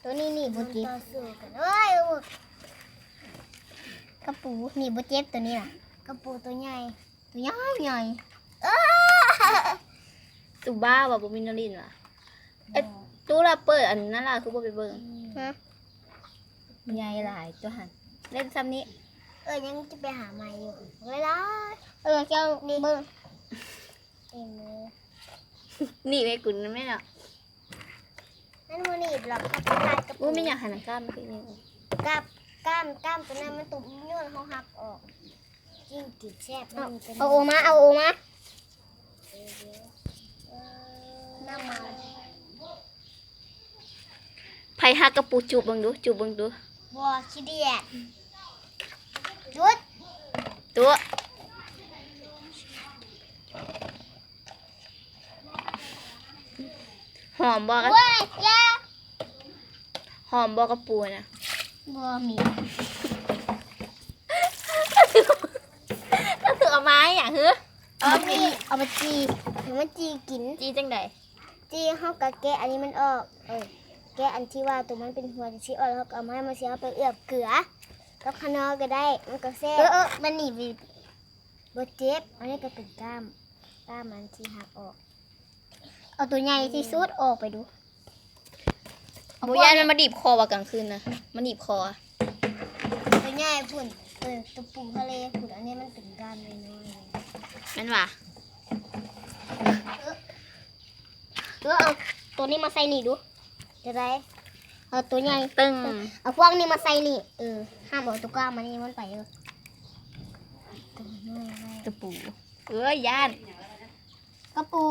ตัวนี้นี่บุจิบกระปูนี่บุจิบตัวนี้น่ะกระปูตัวใหญ่ตัวใหญ่ใหญ่ตุบ้าว่าบ่มีนลินว่ะตู้ละเปิดอันนั้นล่ะคือบ่ไปเบิ่งใหญ่หลายตัวหันเล่นซ้ำนี้ยังจะไปหาใหม่อยู่เวลาเจ้านี่เบิ่งนี่ไปกุนนั่นแม่เนาะนั่นมันนี่หรอกกระปูไม่อยากหันกล้ามคือนี่กล้ามตัวนั้นมันตุ่มย้อนเขาหักออกยิ่งกินแซ่บเอาโอมาน้ำมันไผหักกระปูจูบเบิ่งดูบัวชิเดียจุดตัวหอมบ่กระหอมบ่กระปูนะบัวมีก็คือเอาไม้อย่างเฮ้อเอามาจีกินจีจังไดจีเขากะแกะอันนี้มันออกแกะอันที่ว่าตัวมันเป็นหัวที่ออกแล้วเอามาให้มาเสียไปเอือบเกลือแล้วขนอก็ได้มันก็แซ่บมันหนีบดเจ็บอันนี้ก็เป็นกล้ามมันที่หักออกเอาตัวใหญ่ที่สุดออกไปดูบุญญามันมาดีบคอว่ากลางคืนนะมันดีบคอตัวใหญ่พุ่นตัวปูทะเลพุ่นอันนี้มันเป็นกล้ามน้อยนั่นว่ะเอาตัวนี้มาใส่นี่ดูจะได้เอาตัวใหญ่ตึงเอาพวกนี้มาใส่นี่ห้ามเอาตัวกล้ามมันนี่มันไปตัวปูย่านกระปู